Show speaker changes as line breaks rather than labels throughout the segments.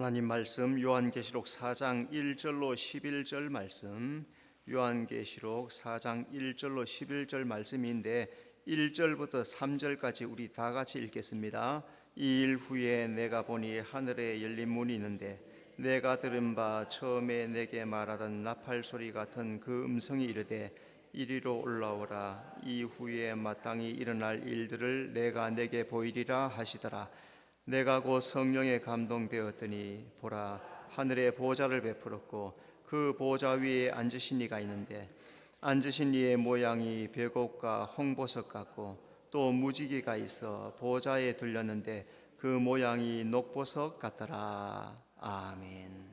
하나님 말씀 요한계시록 4장 1절로 11절 말씀, 요한계시록 4장 1절로 11절 말씀인데 1절부터 3절까지 우리 다 같이 읽겠습니다. 이 일 후에 내가 보니 하늘에 열린 문이 있는데 내가 들은 바 처음에 내게 말하던 나팔 소리 같은 그 음성이 이르되 이리로 올라오라. 이후에 마땅히 일어날 일들을 내가 내게 보이리라 하시더라. 내가 곧 성령에 감동되었더니 보라, 하늘에 보좌를 베풀었고 그 보좌 위에 앉으신 이가 있는데 앉으신 이의 모양이 벽옥과 홍보석 같고 또 무지개가 있어 보좌에 둘렸는데 그 모양이 녹보석 같더라. 아멘.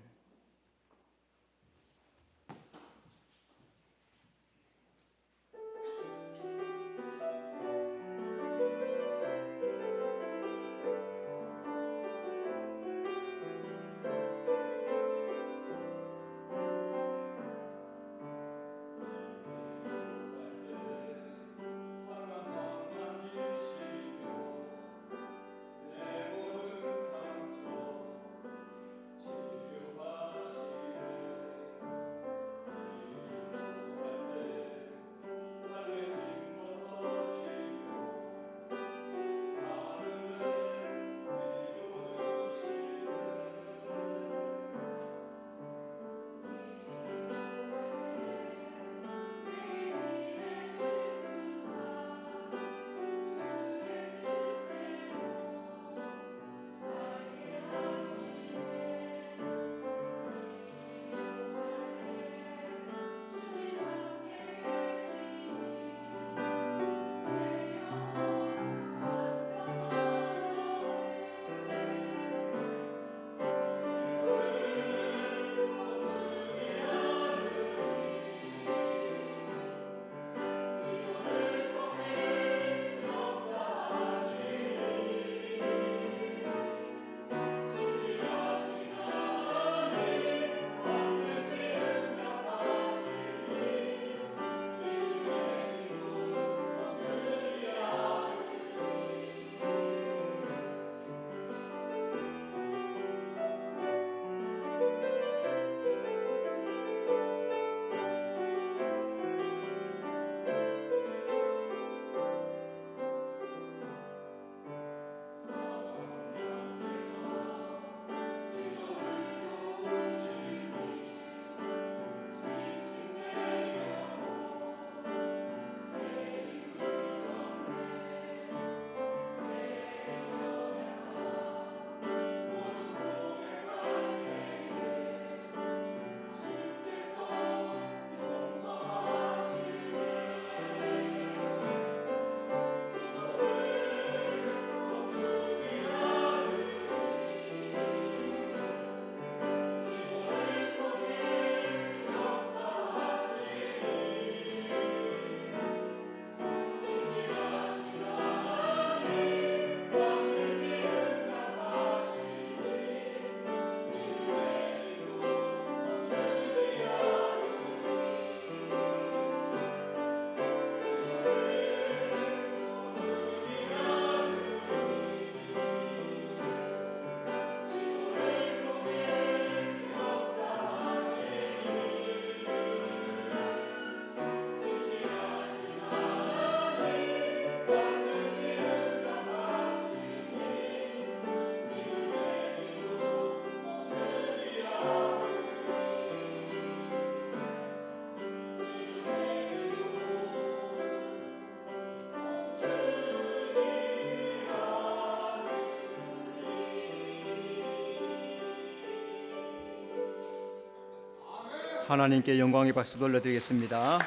하나님께 영광의 박수 돌려드리겠습니다.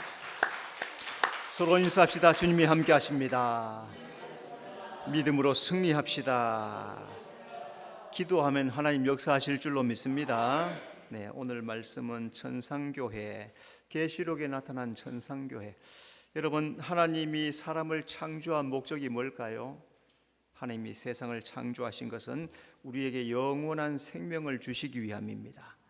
서로 인사합시다. 주님이 함께 하십니다. 믿음으로 승리합시다. 기도하면 하나님 역사하실 줄로 믿습니다. 네, 오늘 말씀은 천상교회, 계시록에 나타난 천상교회. 여러분, 하나님이 사람을 창조한 목적이 뭘까요? 하나님이 세상을 창조하신 것은 우리에게 영원한 생명을 주시기 위함입니다.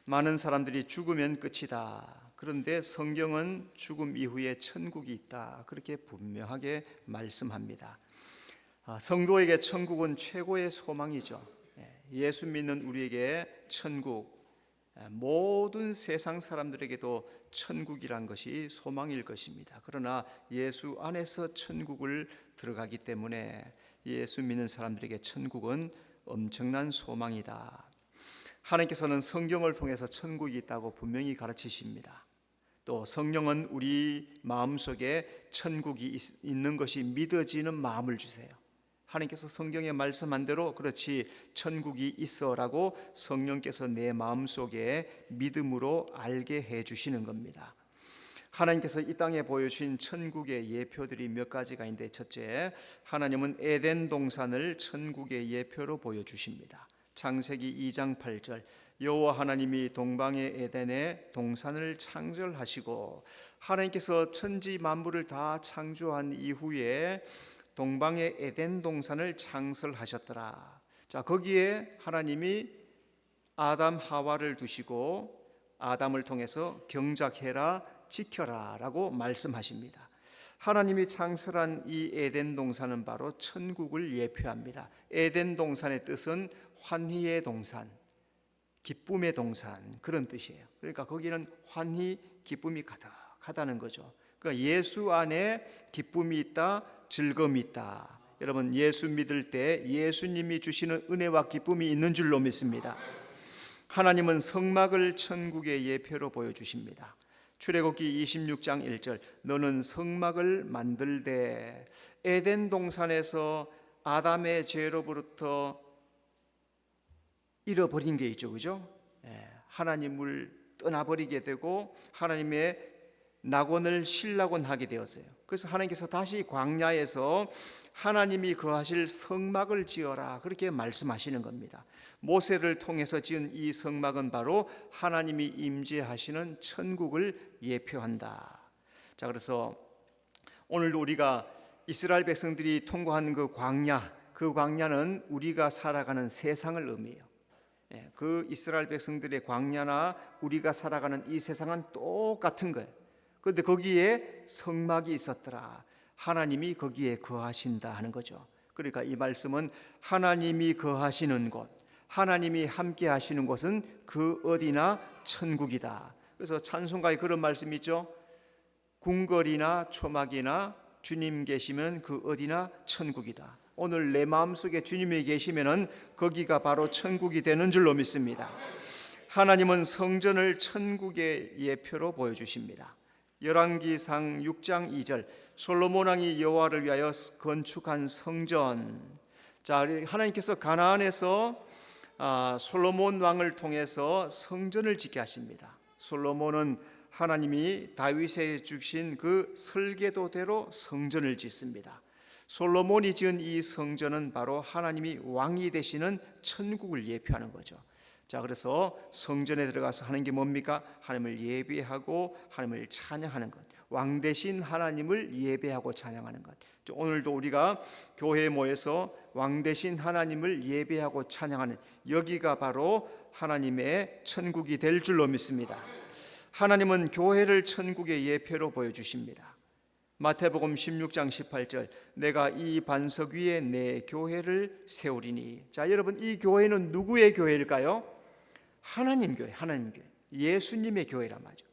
많은 사람들이 죽으면 끝이다. 그런데 성경은 죽음 이후에 천국이 있다. 그렇게 분명하게 말씀합니다. 성도에게 천국은 최고의 소망이죠. 예수 믿는 우리에게 천국, 모든 세상 사람들에게도 천국이란 것이 소망일 것입니다. 그러나 예수 안에서 천국을 들어가기 때문에 예수 믿는 사람들에게 천국은 엄청난 소망이다. 하나님께서는 성경을 통해서 천국이 있다고 분명히 가르치십니다. 또 성령은 우리 마음속에 천국이 있는 것이 믿어지는 마음을 주세요. 하나님께서 성경에 말씀한 대로 그렇지 천국이 있어라고 성령께서 내 마음속에 믿음으로 알게 해주시는 겁니다. 하나님께서 이 땅에 보여주신 천국의 예표들이 몇 가지가 있는데, 첫째, 하나님은 에덴 동산을 천국의 예표로 보여주십니다. 창세기 2장 8절, 여호와 하나님이 동방의 에덴에 동산을 창조하시고, 하나님께서 천지 만물을 다 창조한 이후에 동방의 에덴 동산을 창설하셨더라. 자, 거기에 하나님이 아담 하와를 두시고 아담을 통해서 경작해라 지켜라 라고 말씀하십니다. 하나님이 창설한 이 에덴 동산은 바로 천국을 예표합니다. 에덴 동산의 뜻은 환희의 동산, 기쁨의 동산, 그런 뜻이에요. 그러니까 거기는 환희, 기쁨이 가득하다는 거죠. 그러니까 예수 안에 기쁨이 있다, 즐거움이 있다. 여러분, 예수 믿을 때 예수님이 주시는 은혜와 기쁨이 있는 줄로 믿습니다. 하나님은 성막을 천국의 예표로 보여주십니다. 출애굽기 26장 1절, 너는 성막을 만들되, 에덴 동산에서 아담의 죄로부터 잃어버린 게 있죠, 그죠? 하나님을 떠나버리게 되고 하나님의 낙원을 신락원하게 되었어요. 그래서 하나님께서 다시 광야에서 하나님이 거하실 성막을 지어라, 그렇게 말씀하시는 겁니다. 모세를 통해서 지은 이 성막은 바로 하나님이 임재하시는 천국을 예표한다. 자, 그래서 오늘도 우리가 이스라엘 백성들이 통과한 그 광야는 우리가 살아가는 세상을 의미해요. 그 이스라엘 백성들의 광야나 우리가 살아가는 이 세상은 똑같은 거예요. 그런데 거기에 성막이 있었더라. 하나님이 거기에 거하신다 하는 거죠. 그러니까 이 말씀은 하나님이 거하시는 곳, 하나님이 함께 하시는 곳은 그 어디나 천국이다. 그래서 찬송가에 그런 말씀이 있죠. 궁궐이나 초막이나 주님 계시면 그 어디나 천국이다. 오늘 내 마음속에 주님이 계시면은 거기가 바로 천국이 되는 줄로 믿습니다. 하나님은 성전을 천국의 예표로 보여주십니다. 열왕기상 6장 2절, 솔로몬 왕이 여호와를 위하여 건축한 성전. 자, 하나님께서 가나안에서 솔로몬 왕을 통해서 성전을 짓게 하십니다. 솔로몬은 하나님이 다윗에 주신 그 설계도대로 성전을 짓습니다. 솔로몬이 지은 이 성전은 바로 하나님이 왕이 되시는 천국을 예표하는 거죠. 자, 그래서 성전에 들어가서 하는 게 뭡니까? 하나님을 예배하고 하나님을 찬양하는 것, 왕 되신 하나님을 예배하고 찬양하는 것. 오늘도 우리가 교회에 모여서 왕 되신 하나님을 예배하고 찬양하는, 여기가 바로 하나님의 천국이 될 줄로 믿습니다. 하나님은 교회를 천국의 예표로 보여주십니다. 마태복음 16장 18절, 내가 이 반석 위에 내 교회를 세우리니. 자, 여러분, 이 교회는 누구의 교회일까요? 하나님 교회, 예수님의 교회란 말이죠.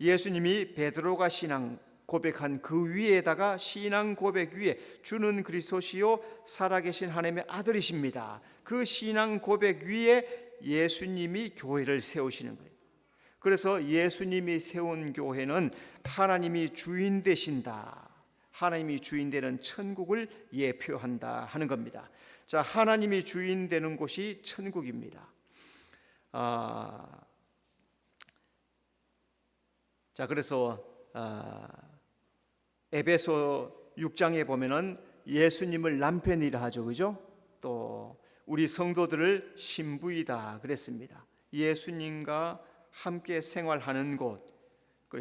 예수님이 베드로가 신앙 고백한 그 위에다가 신앙 고백 위에 주는 그리스도시요 살아계신 하나님의 아들이십니다. 그 신앙 고백 위에 예수님이 교회를 세우시는 거예요. 그래서 예수님이 세운 교회는 하나님이 주인 되신다, 하나님이 주인 되는 천국을 예표한다 하는 겁니다. 자, 하나님이 주인 되는 곳이 천국입니다. 자, 그래서 에베소 6장에 보면은 예수님을 남편이라 하죠, 그죠? 또 우리 성도들을 신부이다 그랬습니다. 예수님과 함께 생활하는 곳,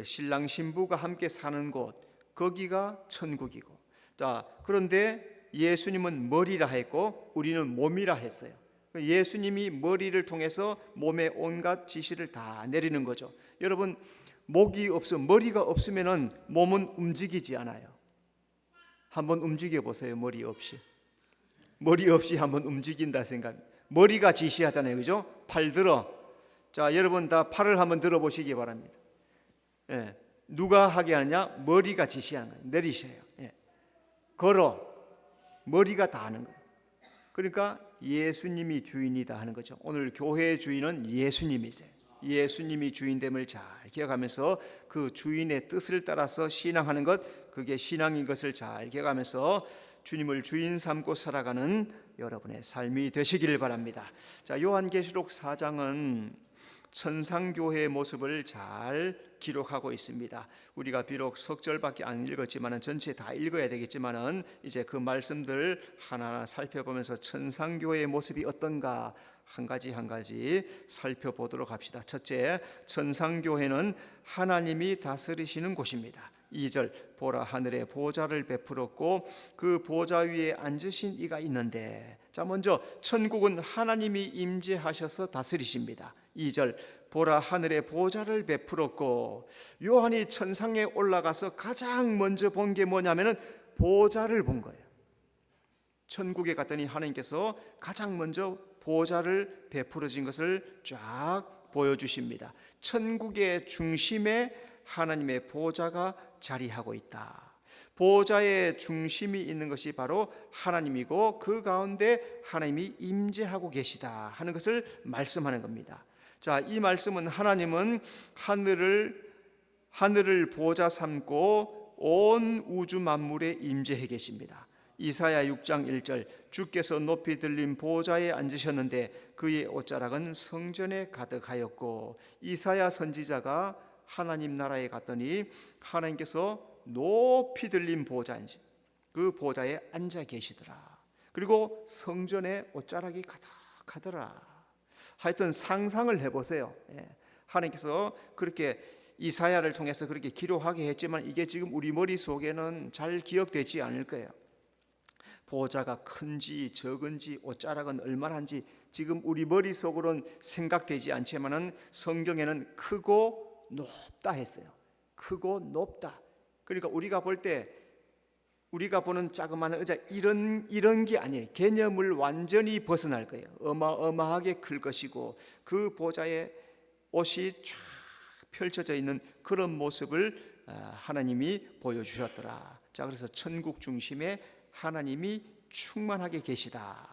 신랑 신부가 함께 사는 곳, 거기가 천국이고. 자, 그런데 예수님은 머리라 했고 우리는 몸이라 했어요. 예수님이 머리를 통해서 몸의 온갖 지시를 다 내리는 거죠. 여러분, 머리가 없으면은 몸은 움직이지 않아요. 한번 움직여 보세요. 머리 없이 한번 움직인다 생각. 머리가 지시하잖아요, 그죠? 팔 들어. 자, 여러분 다 팔을 한번 들어보시기 바랍니다. 예, 누가 하게 하느냐? 머리가 지시하는 거예요. 내리셔요. 예. 걸어. 머리가 다 하는 거예요. 그러니까 예수님이 주인이다 하는 거죠. 오늘 교회의 주인은 예수님이세요. 예수님이 주인됨을 잘 기억하면서 그 주인의 뜻을 따라서 신앙하는 것, 그게 신앙인 것을 잘 기억하면서 주님을 주인 삼고 살아가는 여러분의 삶이 되시기를 바랍니다. 자, 요한계시록 4장은 천상교회의 모습을 잘 기록하고 있습니다. 우리가 비록 석 절밖에 안 읽었지만 전체 다 읽어야 되겠지만 이제 그 말씀들 하나하나 살펴보면서 천상교회의 모습이 어떤가 한 가지 한 가지 살펴보도록 합시다. 첫째, 천상교회는 하나님이 다스리시는 곳입니다. 2절, 보라 하늘에 보좌를 베풀었고 그 보좌 위에 앉으신 이가 있는데, 자, 먼저 천국은 하나님이 임재하셔서 다스리십니다. 2절, 보라 하늘에 보좌를 베풀었고, 요한이 천상에 올라가서 가장 먼저 본 게 뭐냐면은 보좌를 본 거예요. 천국에 갔더니 하나님께서 가장 먼저 보좌를 베풀어진 것을 쫙 보여주십니다. 천국의 중심에 하나님의 보좌가 자리하고 있다. 보좌의 중심이 있는 것이 바로 하나님이고 그 가운데 하나님이 임재하고 계시다 하는 것을 말씀하는 겁니다. 자, 이 말씀은 하나님은 하늘을 보좌 삼고 온 우주 만물에 임재해 계십니다. 이사야 6장 1절, 주께서 높이 들린 보좌에 앉으셨는데 그의 옷자락은 성전에 가득하였고, 이사야 선지자가 하나님 나라에 갔더니 하나님께서 높이 들린 보좌인지 그 보좌에 앉아 계시더라. 그리고 성전에 옷자락이 가득하더라. 하여튼 상상을 해보세요. 하나님께서 그렇게 이사야를 통해서 그렇게 기록하게 했지만 이게 지금 우리 머릿속에는 잘 기억되지 않을 거예요. 보좌가 큰지 적은지 옷자락은 얼마나인지 지금 우리 머릿속으로는 생각되지 않지만은 성경에는 크고 높다 했어요. 크고 높다. 그러니까 우리가 볼 때 우리가 보는 자그마한 의자 이런 게 아니에요. 개념을 완전히 벗어날 거예요. 어마어마하게 클 것이고 그 보좌에 옷이 쫙 펼쳐져 있는 그런 모습을 하나님이 보여주셨더라. 자, 그래서 천국 중심에 하나님이 충만하게 계시다.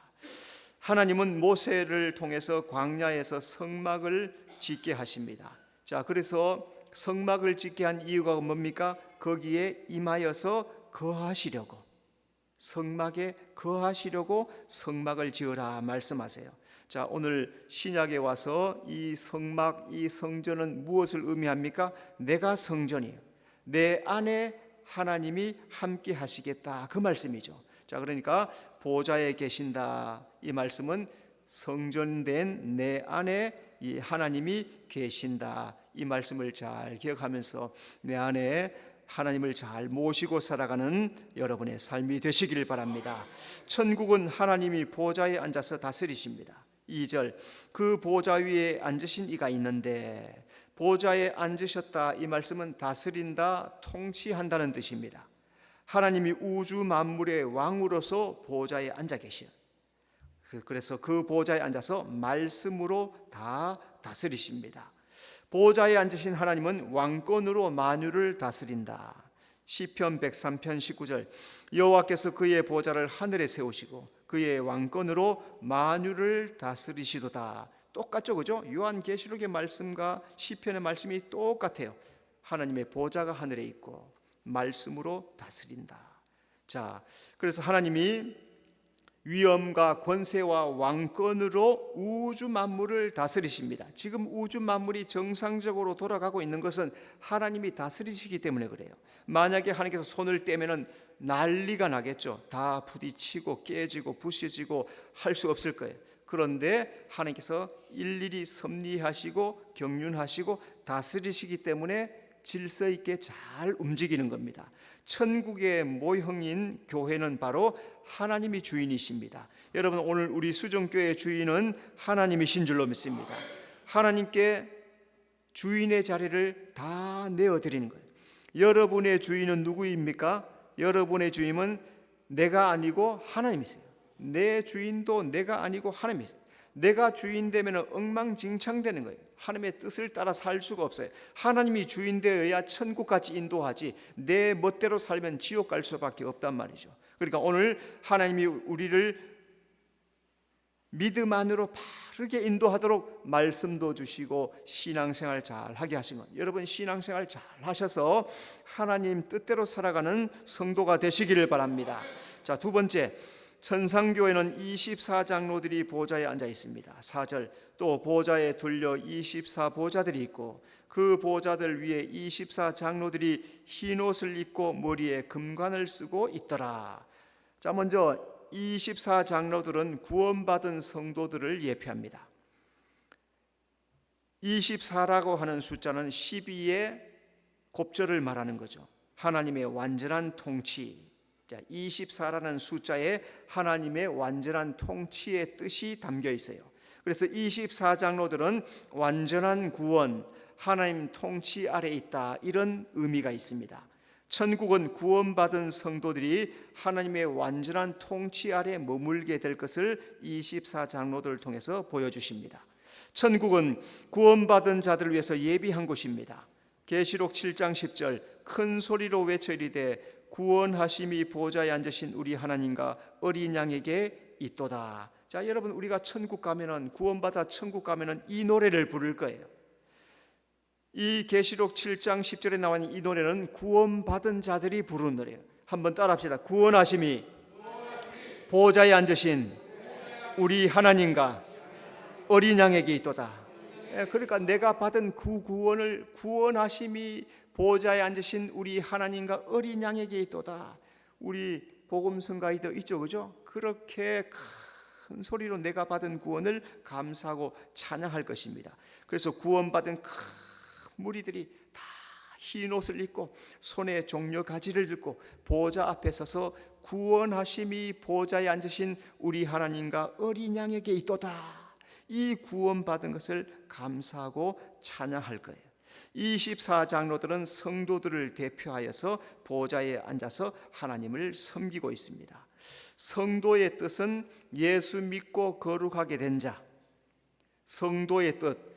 하나님은 모세를 통해서 광야에서 성막을 짓게 하십니다. 자, 그래서 성막을 짓게 한 이유가 뭡니까? 거기에 임하여서 거하시려고, 성막에 거하시려고 성막을 지으라 말씀하세요. 자, 오늘 신약에 와서 이 성막, 이 성전은 무엇을 의미합니까? 내가 성전이에요. 내 안에 하나님이 함께 하시겠다, 그 말씀이죠. 자, 그러니까 보좌에 계신다, 이 말씀은 성전된 내 안에 이 하나님이 계신다, 이 말씀을 잘 기억하면서 내 안에 하나님을 잘 모시고 살아가는 여러분의 삶이 되시길 바랍니다. 천국은 하나님이 보좌에 앉아서 다스리십니다. 2절, 그 보좌 위에 앉으신 이가 있는데, 보좌에 앉으셨다, 이 말씀은 다스린다, 통치한다는 뜻입니다. 하나님이 우주 만물의 왕으로서 보좌에 앉아 계셔요. 그래서 그 보좌에 앉아서 말씀으로 다 다스리십니다. 보좌에 앉으신 하나님은 왕권으로 만유를 다스린다. 시편 103편 19절, 여호와께서 그의 보좌를 하늘에 세우시고 그의 왕권으로 만유를 다스리시도다. 똑같죠, 그죠? 요한계시록의 말씀과 시편의 말씀이 똑같아요. 하나님의 보좌가 하늘에 있고 말씀으로 다스린다. 자, 그래서 하나님이 위엄과 권세와 왕권으로 우주 만물을 다스리십니다. 지금 우주 만물이 정상적으로 돌아가고 있는 것은 하나님이 다스리시기 때문에 그래요. 만약에 하나님께서 손을 떼면은 난리가 나겠죠. 다 부딪히고 깨지고 부셔지고 할 수 없을 거예요. 그런데 하나님께서 일일이 섭리하시고 경륜하시고 다스리시기 때문에 질서 있게 잘 움직이는 겁니다. 천국의 모형인 교회는 바로 하나님이 주인이십니다. 여러분, 오늘 우리 수정교회 주인은 하나님이신 줄로 믿습니다. 하나님께 주인의 자리를 다 내어드리는 거예요. 여러분의 주인은 누구입니까? 여러분의 주인은 내가 아니고 하나님이세요. 내 주인도 내가 아니고 하나님이세요. 내가 주인 되면 엉망진창되는 거예요. 하나님의 뜻을 따라 살 수가 없어요. 하나님이 주인 되어야 천국까지 인도하지 내 멋대로 살면 지옥 갈 수밖에 없단 말이죠. 그러니까 오늘 하나님이 우리를 믿음 안으로 바르게 인도하도록 말씀도 주시고 신앙생활 잘 하게 하신 것. 여러분 신앙생활 잘 하셔서 하나님 뜻대로 살아가는 성도가 되시기를 바랍니다. 자, 두 번째, 천상교회는 24장로들이 보좌에 앉아 있습니다. 4절, 또 보좌에 둘려 24보좌들이 있고 그 보좌들 위에 24장로들이 흰옷을 입고 머리에 금관을 쓰고 있더라. 자, 먼저 24장로들은 구원받은 성도들을 예표합니다. 24라고 하는 숫자는 12의 곱절을 말하는 거죠. 하나님의 완전한 통치. 24라는 숫자에 하나님의 완전한 통치의 뜻이 담겨 있어요. 그래서 24장로들은 완전한 구원, 하나님 통치 아래 있다, 이런 의미가 있습니다. 천국은 구원받은 성도들이 하나님의 완전한 통치 아래 머물게 될 것을 24장로들을 통해서 보여주십니다. 천국은 구원받은 자들을 위해서 예비한 곳입니다. 계시록 7장 10절, 큰 소리로 외쳐 이르되 구원하심이 보좌에 앉으신 우리 하나님과 어린 양에게 있도다. 자, 여러분 우리가 천국 가면은, 구원받아 천국 가면은 이 노래를 부를 거예요. 이 계시록 7장 10절에 나와 있는 이 노래는 구원받은 자들이 부르는 노래예요. 한번 따라합시다. 구원하심이 보좌에 앉으신 우리 하나님과 어린 양에게 있도다. 그러니까 내가 받은 그 구원을, 구원하심이 보좌에 앉으신 우리 하나님과 어린 양에게 있도다. 우리 복음성가이도 있죠, 그죠? 그렇게 큰 소리로 내가 받은 구원을 감사하고 찬양할 것입니다. 그래서 구원받은 큰 무리들이 다 흰 옷을 입고 손에 종려 가지를 들고 보좌 앞에 서서 구원하심이 보좌에 앉으신 우리 하나님과 어린 양에게 있도다. 이 구원받은 것을 감사하고 찬양할 거예요. 24장로들은 성도들을 대표하여서 보좌에 앉아서 하나님을 섬기고 있습니다. 성도의 뜻은 예수 믿고 거룩하게 된 자. 성도의 뜻,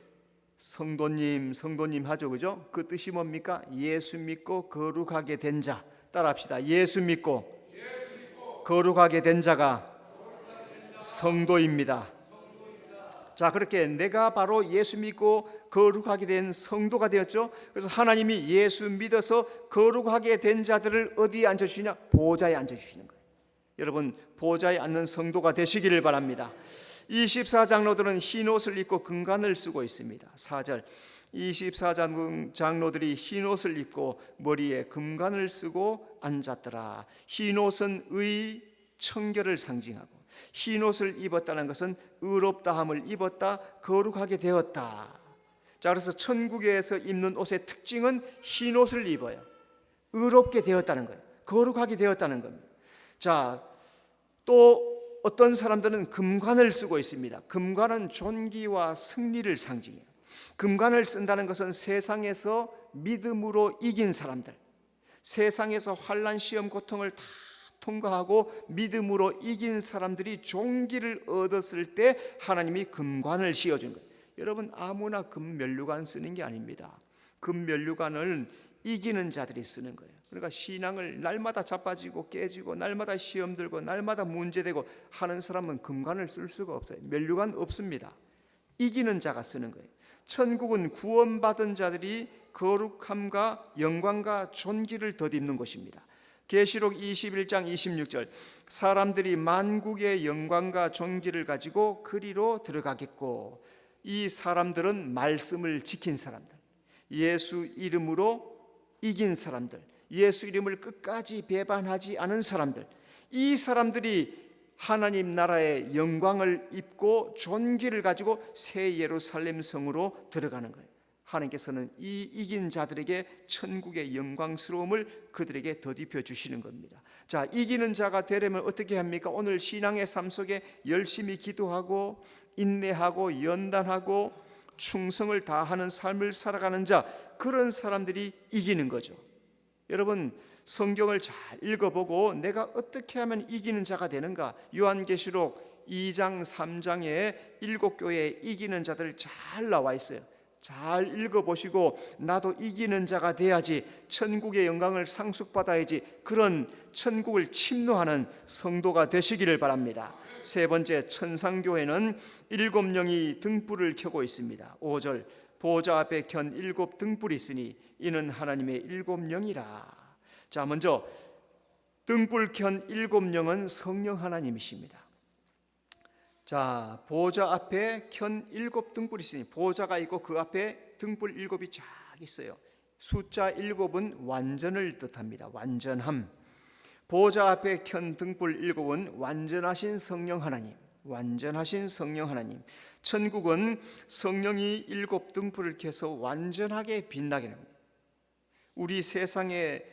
성도님 하죠, 그죠? 그 뜻이 뭡니까? 예수 믿고 거룩하게 된 자. 따라합시다. 예수 믿고 거룩하게 된 자가 성도입니다. 자, 그렇게 내가 바로 예수 믿고 거룩하게 된 성도가 되었죠. 그래서 하나님이 예수 믿어서 거룩하게 된 자들을 어디에 앉혀주시냐? 보좌에 앉혀주시는 거예요. 여러분 보좌에 앉는 성도가 되시기를 바랍니다. 24장로들은 흰옷을 입고 금관을 쓰고 있습니다. 4절, 24장로들이 흰옷을 입고 머리에 금관을 쓰고 앉았더라. 흰옷은 의, 청결을 상징하고 흰옷을 입었다는 것은 의롭다함을 입었다, 거룩하게 되었다. 자, 그래서 천국에서 입는 옷의 특징은 흰옷을 입어요. 의롭게 되었다는 거예요. 거룩하게 되었다는 겁니다. 자, 또 어떤 사람들은 금관을 쓰고 있습니다. 금관은 존귀와 승리를 상징해요. 금관을 쓴다는 것은 세상에서 믿음으로 이긴 사람들, 세상에서 환난, 시험, 고통을 다 통과하고 믿음으로 이긴 사람들이 존귀를 얻었을 때 하나님이 금관을 씌워준 거예요. 여러분 아무나 금면류관 쓰는 게 아닙니다. 금면류관을 이기는 자들이 쓰는 거예요. 그러니까 신앙을 날마다 자빠지고 깨지고 날마다 시험 들고 날마다 문제되고 하는 사람은 금관을 쓸 수가 없어요. 면류관 없습니다. 이기는 자가 쓰는 거예요. 천국은 구원받은 자들이 거룩함과 영광과 존귀를 덧입는 곳입니다. 계시록 21장 26절, 사람들이 만국의 영광과 존귀를 가지고 그리로 들어가겠고, 이 사람들은 말씀을 지킨 사람들, 예수 이름으로 이긴 사람들, 예수 이름을 끝까지 배반하지 않은 사람들, 이 사람들이 하나님 나라의 영광을 입고 존귀를 가지고 새 예루살렘 성으로 들어가는 거예요. 하나님께서는 이 이긴 자들에게 천국의 영광스러움을 그들에게 덧입혀 주시는 겁니다. 자, 이기는 자가 되려면 어떻게 합니까? 오늘 신앙의 삶 속에 열심히 기도하고 인내하고 연단하고 충성을 다하는 삶을 살아가는 자, 그런 사람들이 이기는 거죠. 여러분 성경을 잘 읽어보고 내가 어떻게 하면 이기는 자가 되는가? 요한계시록 2장 3장에 7교회에 이기는 자들 잘 나와 있어요. 잘 읽어보시고 나도 이기는 자가 돼야지, 천국의 영광을 상속받아야지, 그런 천국을 침노하는 성도가 되시기를 바랍니다. 세 번째, 천상교회는 7영이 등불을 켜고 있습니다. 5절, 보좌 앞에 켠 7 등불이 있으니 이는 하나님의 7영이라. 자, 먼저 등불 켠 7영은 성령 하나님이십니다. 자, 보좌 앞에 켠 7 등불이 있으니, 보좌가 있고 그 앞에 등불 7이 쫙 있어요. 숫자 7은 완전을 뜻합니다. 완전함. 보좌 앞에 켠 등불 7은 완전하신 성령 하나님, 완전하신 성령 하나님. 천국은 성령이 7 등불을 켜서 완전하게 빛나게 합니다. 우리 세상의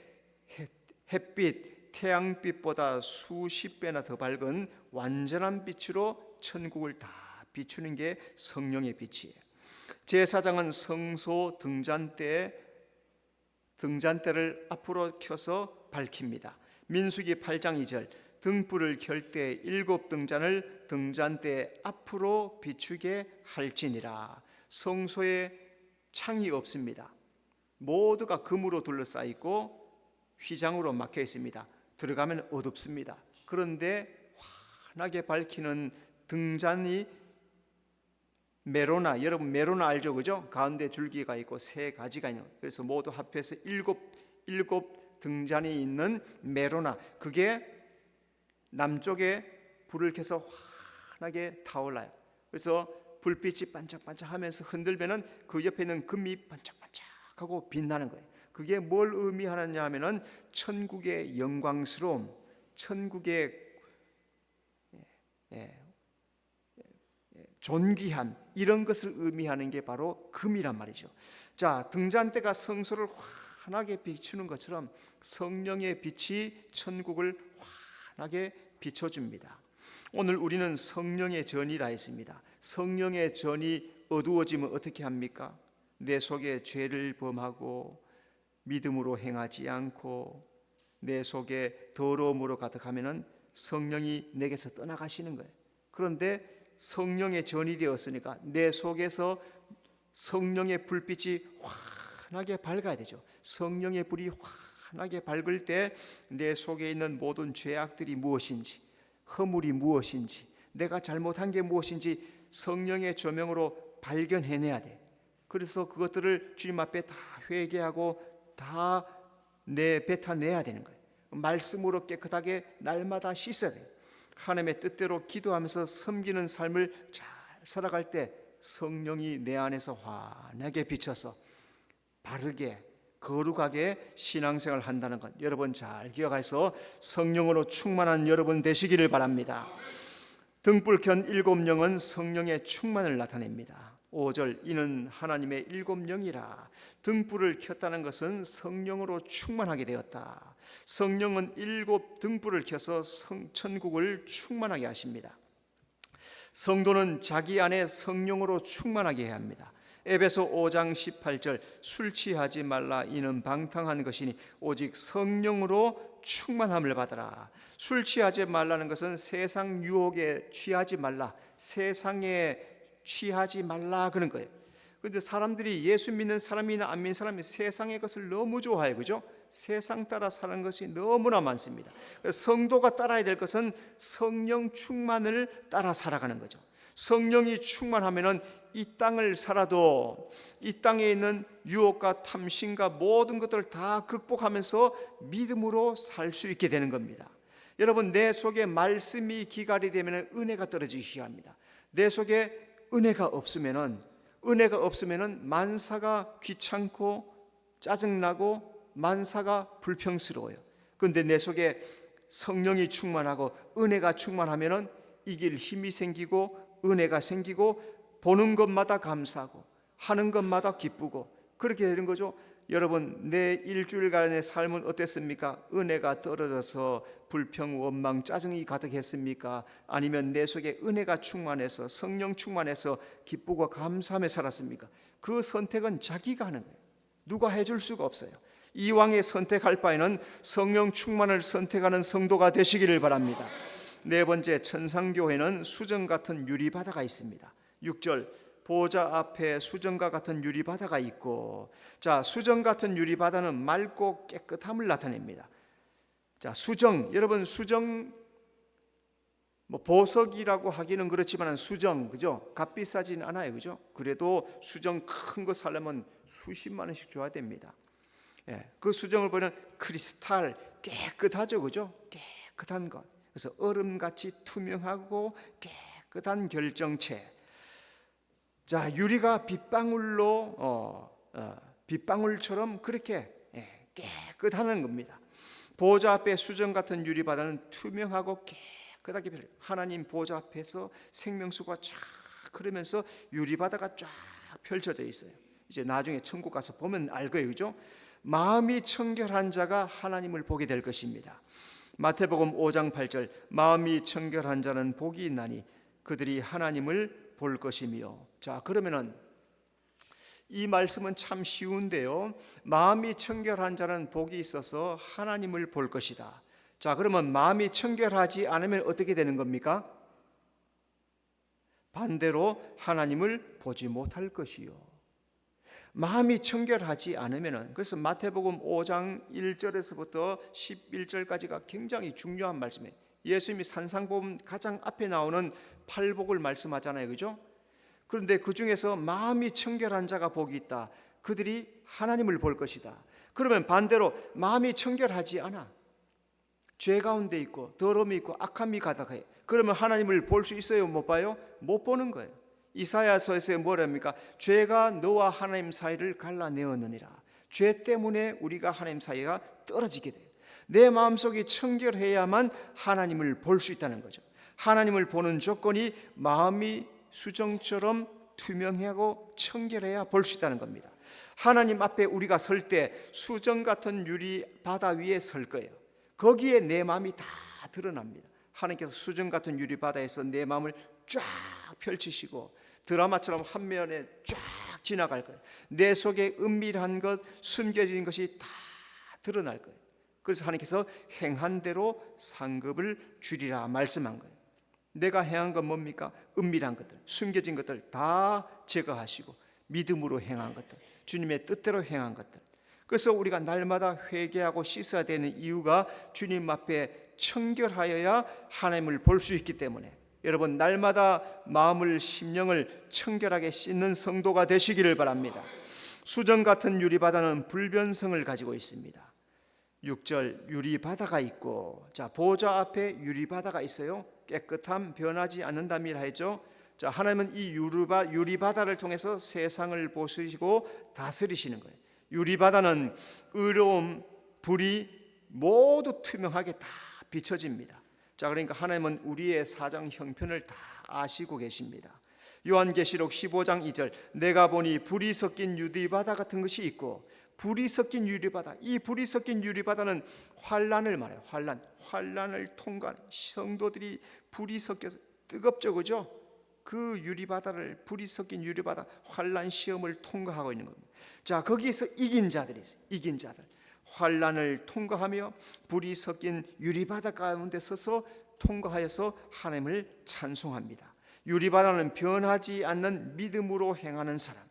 햇빛, 태양빛보다 수십 배나 더 밝은 완전한 빛으로 천국을 다 비추는 게 성령의 빛이에요. 제사장은 성소 등잔대를 앞으로 켜서 밝힙니다. 민수기 8장 2절, 등불을 켤 때 7 등잔을 등잔대 앞으로 비추게 할지니라. 성소에 창이 없습니다. 모두가 금으로 둘러싸여 있고 휘장으로 막혀 있습니다. 들어가면 어둡습니다. 그런데 환하게 밝히는 등잔이 메로나, 여러분 메로나 알죠? 그죠? 가운데 줄기가 있고 세 가지가 있는, 그래서 모두 합해서 일곱 등잔이 있는 메로나, 그게 남쪽에 불을 켜서 환하게 타올라요. 그래서 불빛이 반짝반짝하면서 흔들면은 그 옆에 있는 금이 반짝반짝하고 빛나는 거예요. 그게 뭘 의미하느냐 하면은 천국의 영광스러움, 천국의 존귀함, 이런 것을 의미하는 게 바로 금이란 말이죠. 자, 등잔대가 성소를 환하게 비추는 것처럼 성령의 빛이 천국을 환하게 비춰줍니다. 오늘 우리는 성령의 전이다 했습니다. 성령의 전이 어두워지면 어떻게 합니까? 내 속에 죄를 범하고 믿음으로 행하지 않고 내 속에 더러움으로 가득하면은 성령이 내게서 떠나가시는 거예요. 그런데 성령의 전이 되었으니까 내 속에서 성령의 불빛이 환하게 밝아야 되죠. 성령의 불이 환하게 밝을 때 내 속에 있는 모든 죄악들이 무엇인지, 허물이 무엇인지, 내가 잘못한 게 무엇인지 성령의 조명으로 발견해내야 돼. 그래서 그것들을 주님 앞에 다 회개하고 다 뱉어내야 되는 거예요. 말씀으로 깨끗하게 날마다 씻어야 돼요. 하나님의 뜻대로 기도하면서 섬기는 삶을 잘 살아갈 때 성령이 내 안에서 환하게 비춰서 바르게 거룩하게 신앙생활을 한다는 것, 여러분 잘 기억해서 성령으로 충만한 여러분 되시기를 바랍니다. 등불 켠 7영은 성령의 충만을 나타냅니다. 5절, 이는 하나님의 7영이라. 등불을 켰다는 것은 성령으로 충만하게 되었다. 성령은 7 등불을 켜서 천국을 충만하게 하십니다. 성도는 자기 안에 성령으로 충만하게 해야 합니다. 에베소 5장 18절, 술 취하지 말라. 이는 방탕한 것이니 오직 성령으로 충만함을 받아라. 술 취하지 말라는 것은 세상 유혹에 취하지 말라, 세상에 취하지 말라 그런 거예요. 그런데 사람들이, 예수 믿는 사람이나 안 믿는 사람이 세상의 것을 너무 좋아해요. 그죠? 세상 따라 사는 것이 너무나 많습니다. 성도가 따라야 될 것은 성령 충만을 따라 살아가는 거죠. 성령이 충만하면은 이 땅을 살아도 이 땅에 있는 유혹과 탐심과 모든 것들을 다 극복하면서 믿음으로 살 수 있게 되는 겁니다. 여러분, 내 속에 말씀이 기갈이 되면 은혜가 떨어지기 시작합니다. 내 속에 은혜가 없으면은 만사가 귀찮고 짜증나고 만사가 불평스러워요. 그런데 내 속에 성령이 충만하고 은혜가 충만하면은 이길 힘이 생기고 은혜가 생기고 보는 것마다 감사하고 하는 것마다 기쁘고 그렇게 되는 거죠. 여러분, 내 일주일간의 삶은 어땠습니까? 은혜가 떨어져서 불평, 원망, 짜증이 가득했습니까? 아니면 내 속에 은혜가 충만해서 성령 충만해서 기쁘고 감사하며 살았습니까? 그 선택은 자기가 하는 거예요. 누가 해줄 수가 없어요. 이왕에 선택할 바에는 성령 충만을 선택하는 성도가 되시기를 바랍니다. 네 번째, 천상교회는 수정 같은 유리바다가 있습니다. 6절, 보좌 앞에 수정과 같은 유리바다가 있고, 자, 수정 같은 유리바다는 맑고 깨끗함을 나타냅니다. 자, 수정, 여러분 수정 뭐 보석이라고 하기는 그렇지만 수정, 그죠? 값비싸진 않아요, 그죠? 그래도 수정 큰 거 사려면 수십만 원씩 줘야 됩니다. 예, 그 수정을 보면 크리스탈 깨끗하죠, 그죠? 깨끗한 것. 그래서 얼음같이 투명하고 깨끗한 결정체. 자, 유리가 빗방울처럼 그렇게 깨끗하는 겁니다. 보좌 앞에 수정 같은 유리바다는 투명하고 깨끗하게 하나님 보좌 앞에서 생명수가 쫙 흐르면서 유리바다가 쫙 펼쳐져 있어요. 이제 나중에 천국 가서 보면 알 거예요, 그죠? 마음이 청결한 자가 하나님을 보게 될 것입니다. 마태복음 5장 8절, 마음이 청결한 자는 복이 있나니 그들이 하나님을 볼 것이며. 자, 그러면은 이 말씀은 참 쉬운데요, 마음이 청결한 자는 복이 있어서 하나님을 볼 것이다. 자, 그러면 마음이 청결하지 않으면 어떻게 되는 겁니까? 반대로 하나님을 보지 못할 것이요. 마음이 청결하지 않으면, 그래서 마태복음 5장 1절에서부터 11절까지가 굉장히 중요한 말씀이에요. 예수님이 산상복음 가장 앞에 나오는 팔복을 말씀하잖아요, 그죠? 그런데 그 중에서 마음이 청결한 자가 복이 있다. 그들이 하나님을 볼 것이다. 그러면 반대로 마음이 청결하지 않아, 죄 가운데 있고 더러움이 있고 악함이 가득해. 그러면 하나님을 볼 수 있어요, 못 봐요? 못 보는 거예요. 이사야서에서 뭐랍니까? 죄가 너와 하나님 사이를 갈라내었느니라. 죄 때문에 우리가 하나님 사이가 떨어지게 돼요. 내 마음속이 청결해야만 하나님을 볼 수 있다는 거죠. 하나님을 보는 조건이 마음이 수정처럼 투명하고 청결해야 볼 수 있다는 겁니다. 하나님 앞에 우리가 설 때 수정 같은 유리 바다 위에 설 거예요. 거기에 내 마음이 다 드러납니다. 하나님께서 수정 같은 유리 바다에서 내 마음을 쫙 펼치시고 드라마처럼 한 면에 쫙 지나갈 거예요. 내 속에 은밀한 것, 숨겨진 것이 다 드러날 거예요. 그래서 하나님께서 행한 대로 상급을 주리라 말씀한 거예요. 내가 행한 건 뭡니까? 은밀한 것들, 숨겨진 것들 다 제거하시고 믿음으로 행한 것들, 주님의 뜻대로 행한 것들. 그래서 우리가 날마다 회개하고 씻어야 되는 이유가 주님 앞에 청결하여야 하나님을 볼 수 있기 때문에, 여러분 날마다 마음을 심령을 청결하게 씻는 성도가 되시기를 바랍니다. 수정 같은 유리바다는 불변성을 가지고 있습니다. 6절, 유리바다가 있고, 자, 보좌 앞에 유리바다가 있어요. 깨끗함, 변하지 않는다미라 했죠. 자, 하나님은 이 유리바다를 통해서 세상을 보시고 다스리시는 거예요. 유리바다는 의로움, 불이 모두 투명하게 다 비춰집니다. 자, 그러니까 하나님은 우리의 사정 형편을 다 아시고 계십니다. 요한계시록 15장 2절, 내가 보니 불이 섞인 유리바다 같은 것이 있고, 불이 섞인 유리바다, 이 불이 섞인 유리바다는 환난을 말해요. 환난을 통과하는 성도들이 불이 섞여서 뜨겁죠, 그죠? 그 유리바다를, 불이 섞인 유리바다, 환난 시험을 통과하고 있는 겁니다. 자, 거기에서 이긴 자들이 있어요. 이긴 자들, 환난을 통과하며 불이 섞인 유리바다 가운데 서서 통과하여서 하나님을 찬송합니다. 유리바다는 변하지 않는 믿음으로 행하는 사람,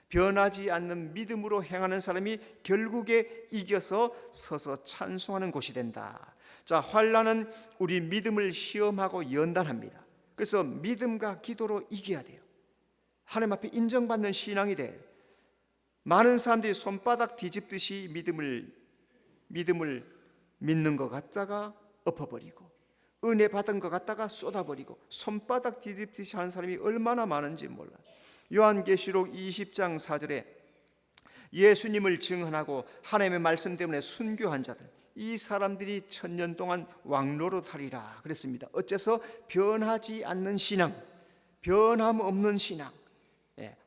변하지 않는 믿음으로 행하는 사람이 결국에 이겨서 서서 찬송하는 곳이 된다. 자, 환난은 우리 믿음을 시험하고 연단합니다. 그래서 믿음과 기도로 이겨야 돼요. 하나님 앞에 인정받는 신앙이 돼. 많은 사람들이 손바닥 뒤집듯이 믿음을 믿는 것 같다가 엎어버리고, 은혜 받은 것 같다가 쏟아버리고, 손바닥 뒤집듯이 하는 사람이 얼마나 많은지 몰라요. 요한계시록 20장 4절에 예수님을 증언하고 하나님의 말씀 때문에 순교한 자들, 이 사람들이 1000년 동안 왕노릇하리라 그랬습니다. 어째서? 변하지 않는 신앙, 변함 없는 신앙,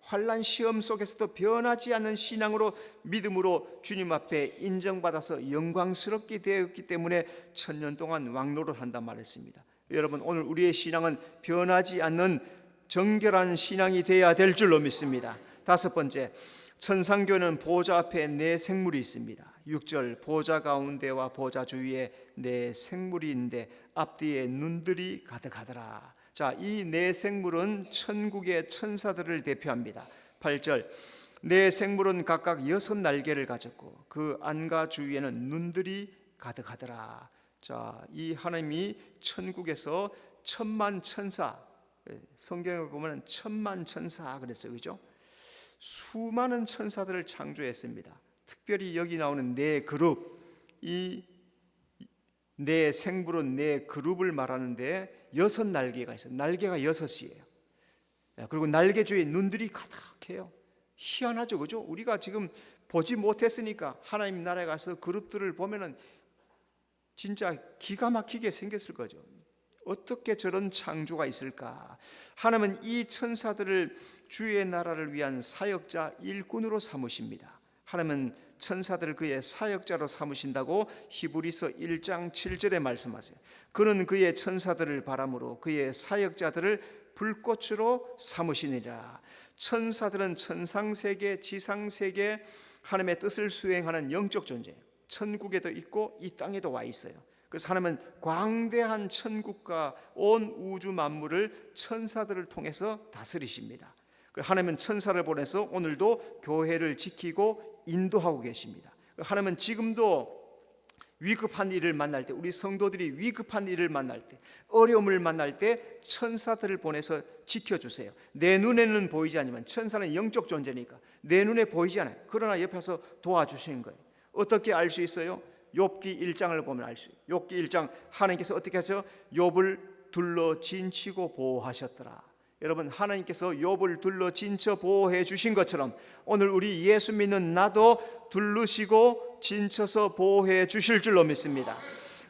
환난 시험 속에서도 변하지 않는 신앙으로, 믿음으로 주님 앞에 인정받아서 영광스럽게 되었기 때문에 1000년 동안 왕노릇한단 말했습니다. 여러분, 오늘 우리의 신앙은 변하지 않는 정결한 신앙이 되어야 될 줄로 믿습니다. 다섯 번째, 천상교회는 보좌 앞에 네 생물이 있습니다. 6절, 보좌 가운데와 보좌 주위에 네 생물이 있는데 앞뒤에 눈들이 가득하더라. 자, 이 네 생물은 천국의 천사들을 대표합니다. 8절, 네 생물은 각각 6날개를 가졌고 그 안과 주위에는 눈들이 가득하더라. 자, 이 하나님이 천국에서 천만 천사, 성경에 보면 천만 천사 그랬어요, 그죠? 수많은 천사들을 창조했습니다. 특별히 여기 나오는 네 그룹, 이 네 생물은 네 그룹을 말하는데 6날개가 있어요. 날개가 6이에요. 그리고 날개 주위에 눈들이 가득해요. 희한하죠, 그죠? 우리가 지금 보지 못했으니까 하나님 나라에 가서 그룹들을 보면은 진짜 기가 막히게 생겼을 거죠. 어떻게 저런 창조가 있을까? 하나님은 이 천사들을 주의 나라를 위한 사역자 일꾼으로 삼으십니다. 하나님은 천사들을 그의 사역자로 삼으신다고 히브리서 1장 7절에 말씀하세요. 그는 그의 천사들을 바람으로 그의 사역자들을 불꽃으로 삼으시니라. 천사들은 천상세계, 지상세계 하나님의 뜻을 수행하는 영적 존재예요. 천국에도 있고 이 땅에도 와 있어요. 그래서 하나님은 광대한 천국과 온 우주 만물을 천사들을 통해서 다스리십니다. 하나님은 천사를 보내서 오늘도 교회를 지키고 인도하고 계십니다. 하나님은 지금도 위급한 일을 만날 때, 우리 성도들이 위급한 일을 만날 때, 어려움을 만날 때 천사들을 보내서 지켜주세요. 내 눈에는 보이지 않지만 천사는 영적 존재니까 내 눈에 보이지 않아요. 그러나 옆에서 도와주시는 거예요. 어떻게 알 수 있어요? 욥기 1장을 보면 알 수 있어요. 욥기 1장 하나님께서 어떻게 하세요? 욥을 둘러 진치고 보호하셨더라. 여러분, 하나님께서 욥을 둘러 진쳐 보호해 주신 것처럼 오늘 우리 예수 믿는 나도 둘르시고 진쳐서 보호해 주실 줄로 믿습니다.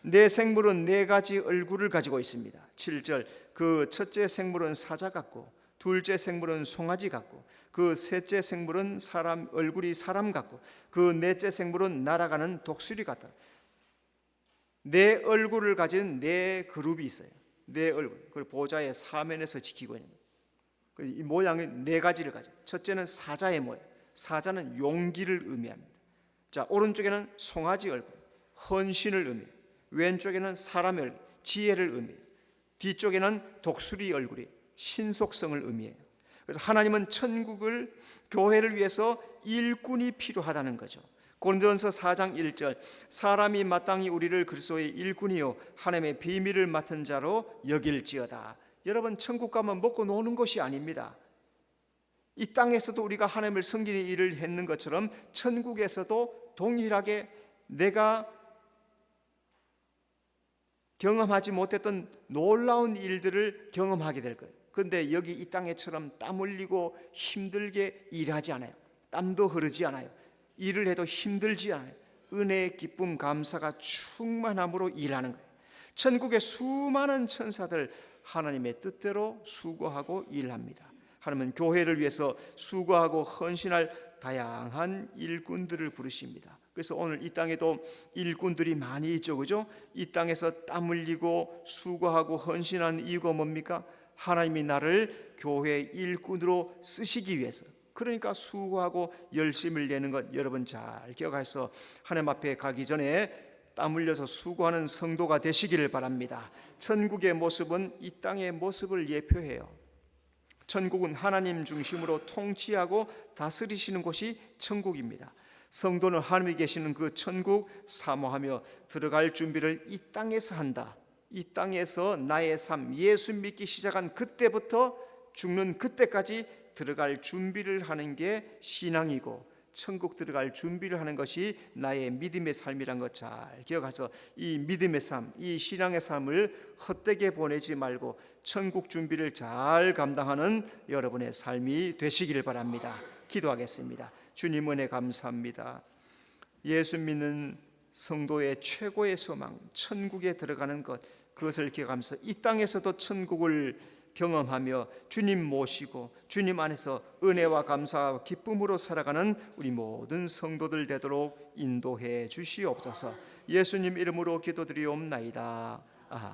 내 생물은 네 가지 얼굴을 가지고 있습니다. 7절, 그 첫째 생물은 사자 같고 둘째 생물은 송아지 같고 그 셋째 생물은 사람 얼굴이 사람 같고 그 넷째 생물은 날아가는 독수리 같다. 네 얼굴을 가진 네 그룹이 있어요. 네 얼굴, 그 보좌의 사면에서 지키고 있는 거예요. 이 모양이 네 가지를 가져. 첫째는 사자의 모양, 사자는 용기를 의미합니다. 자, 오른쪽에는 송아지 얼굴, 헌신을 의미해요. 왼쪽에는 사람의 얼굴, 지혜를 의미해요. 뒤쪽에는 독수리 얼굴이 신속성을 의미해요. 그래서 하나님은 천국을, 교회를 위해서 일꾼이 필요하다는 거죠. 고린도전서 4장 1절, 사람이 마땅히 우리를 그리스도의 일꾼이요 하나님의 비밀을 맡은 자로 여길지어다. 여러분, 천국 가면 먹고 노는 것이 아닙니다. 이 땅에서도 우리가 하나님을 섬기는 일을 했는 것처럼 천국에서도 동일하게 내가 경험하지 못했던 놀라운 일들을 경험하게 될 거예요. 그런데 여기 이 땅에처럼 땀 흘리고 힘들게 일하지 않아요. 땀도 흐르지 않아요. 일을 해도 힘들지 않아요. 은혜의 기쁨, 감사가 충만함으로 일하는 거예요. 천국의 수많은 천사들 하나님의 뜻대로 수고하고 일합니다. 하나님은 교회를 위해서 수고하고 헌신할 다양한 일꾼들을 부르십니다. 그래서 오늘 이 땅에도 일꾼들이 많이 있죠, 그죠? 이 땅에서 땀 흘리고 수고하고 헌신하는 이유가 뭡니까? 하나님이 나를 교회의 일꾼으로 쓰시기 위해서. 그러니까 수고하고 열심을 내는 것 여러분 잘 기억해서 하나님 앞에 가기 전에 땀 흘려서 수고하는 성도가 되시기를 바랍니다. 천국의 모습은 이 땅의 모습을 예표해요. 천국은 하나님 중심으로 통치하고 다스리시는 곳이 천국입니다. 성도는 하나님이 계시는 그 천국 사모하며 들어갈 준비를 이 땅에서 한다. 이 땅에서 나의 삶, 예수 믿기 시작한 그때부터 죽는 그때까지 들어갈 준비를 하는 게 신앙이고, 천국 들어갈 준비를 하는 것이 나의 믿음의 삶이란 것 잘 기억해서 이 믿음의 삶, 이 신앙의 삶을 헛되게 보내지 말고 천국 준비를 잘 감당하는 여러분의 삶이 되시기를 바랍니다. 기도하겠습니다. 주님 은혜 감사합니다. 예수 믿는 성도의 최고의 소망, 천국에 들어가는 것, 그것을 기억하면서 이 땅에서도 천국을 경험하며 주님 모시고 주님 안에서 은혜와 감사와 기쁨으로 살아가는 우리 모든 성도들 되도록 인도해 주시옵소서. 예수님 이름으로 기도드리옵나이다. 아멘.